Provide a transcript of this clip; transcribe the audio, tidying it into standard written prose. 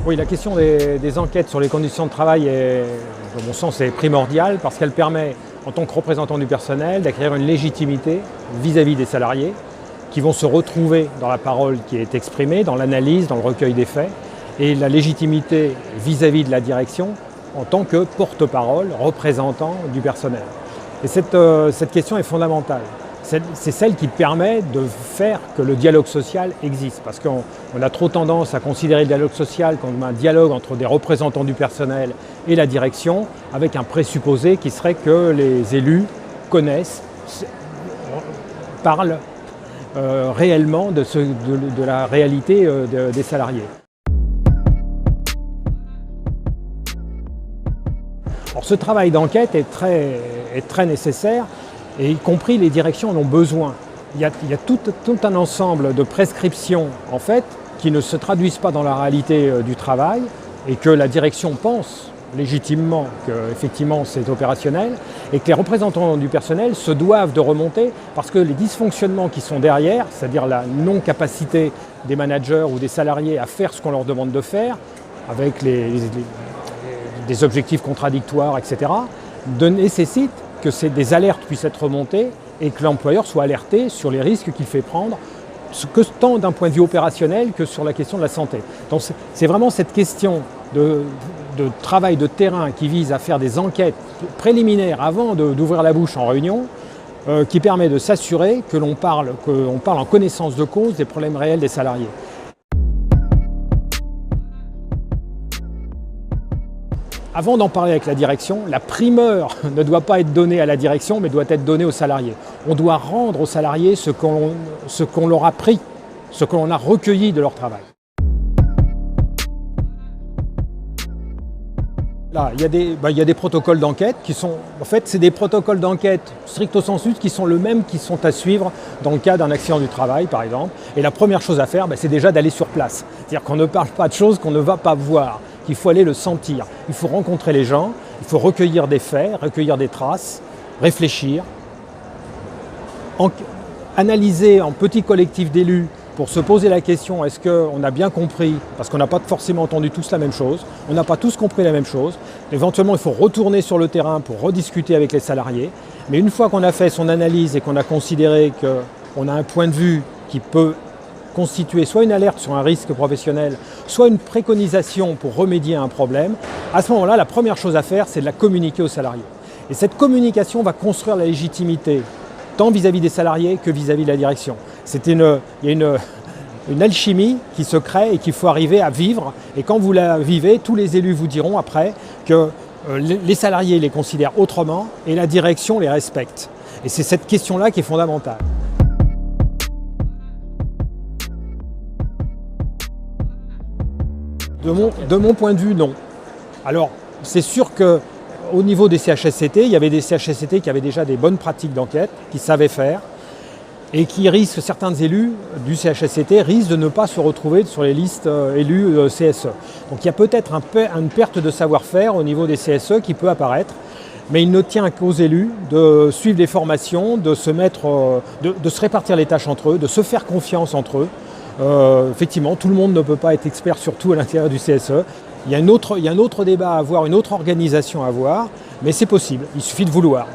Oui, la question des enquêtes sur les conditions de travail est, dans mon sens, est primordiale parce qu'elle permet, en tant que représentant du personnel, d'acquérir une légitimité vis-à-vis des salariés qui vont se retrouver dans la parole qui est exprimée, dans l'analyse, dans le recueil des faits, et la légitimité vis-à-vis de la direction en tant que porte-parole, représentant du personnel. Et cette question est fondamentale. C'est celle qui permet de faire que le dialogue social existe. Parce qu'on a trop tendance à considérer le dialogue social comme un dialogue entre des représentants du personnel et la direction, avec un présupposé qui serait que les élus connaissent, parlent réellement de la réalité des salariés. Alors, ce travail d'enquête est très nécessaire. Et y compris les directions en ont besoin. Il y a tout un ensemble de prescriptions en fait, qui ne se traduisent pas dans la réalité du travail et que la direction pense légitimement qu'effectivement c'est opérationnel et que les représentants du personnel se doivent de remonter parce que les dysfonctionnements qui sont derrière, c'est-à-dire la non-capacité des managers ou des salariés à faire ce qu'on leur demande de faire, avec des objectifs contradictoires, etc., nécessitent que des alertes puissent être remontées et que l'employeur soit alerté sur les risques qu'il fait prendre, tant d'un point de vue opérationnel que sur la question de la santé. Donc c'est vraiment cette question de travail de terrain qui vise à faire des enquêtes préliminaires avant d'ouvrir la bouche en réunion, qui permet de s'assurer que l'on parle en connaissance de cause des problèmes réels des salariés. Avant d'en parler avec la direction, la primeur ne doit pas être donnée à la direction, mais doit être donnée aux salariés. On doit rendre aux salariés ce qu'on leur a pris, ce qu'on a recueilli de leur travail. Là, il y a des protocoles d'enquête qui sont, en fait, c'est des protocoles d'enquête stricto sensu qui sont les mêmes qui sont à suivre dans le cas d'un accident du travail, par exemple. Et la première chose à faire, c'est déjà d'aller sur place. C'est-à-dire qu'on ne parle pas de choses qu'on ne va pas voir. Il faut aller le sentir, il faut rencontrer les gens, il faut recueillir des faits, recueillir des traces, réfléchir, analyser en petit collectif d'élus pour se poser la question est-ce qu'on a bien compris, parce qu'on n'a pas forcément entendu tous la même chose, on n'a pas tous compris la même chose, éventuellement il faut retourner sur le terrain pour rediscuter avec les salariés, mais une fois qu'on a fait son analyse et qu'on a considéré qu'on a un point de vue qui peut constituer soit une alerte sur un risque professionnel, soit une préconisation pour remédier à un problème, à ce moment-là, la première chose à faire, c'est de la communiquer aux salariés. Et cette communication va construire la légitimité, tant vis-à-vis des salariés que vis-à-vis de la direction. Il y a une alchimie qui se crée et qu'il faut arriver à vivre. Et quand vous la vivez, tous les élus vous diront après que les salariés les considèrent autrement et la direction les respecte. Et c'est cette question-là qui est fondamentale. De mon point de vue, non. Alors, c'est sûr qu'au niveau des CHSCT, il y avait des CHSCT qui avaient déjà des bonnes pratiques d'enquête, qui savaient faire, et qui risquent, certains élus du CHSCT risquent de ne pas se retrouver sur les listes élus CSE. Donc il y a peut-être une perte de savoir-faire au niveau des CSE qui peut apparaître, mais il ne tient qu'aux élus de suivre les formations, de se répartir les tâches entre eux, de se faire confiance entre eux. Effectivement, tout le monde ne peut pas être expert sur tout à l'intérieur du CSE. Il y a un autre débat à avoir, une autre organisation à avoir, mais c'est possible, il suffit de vouloir.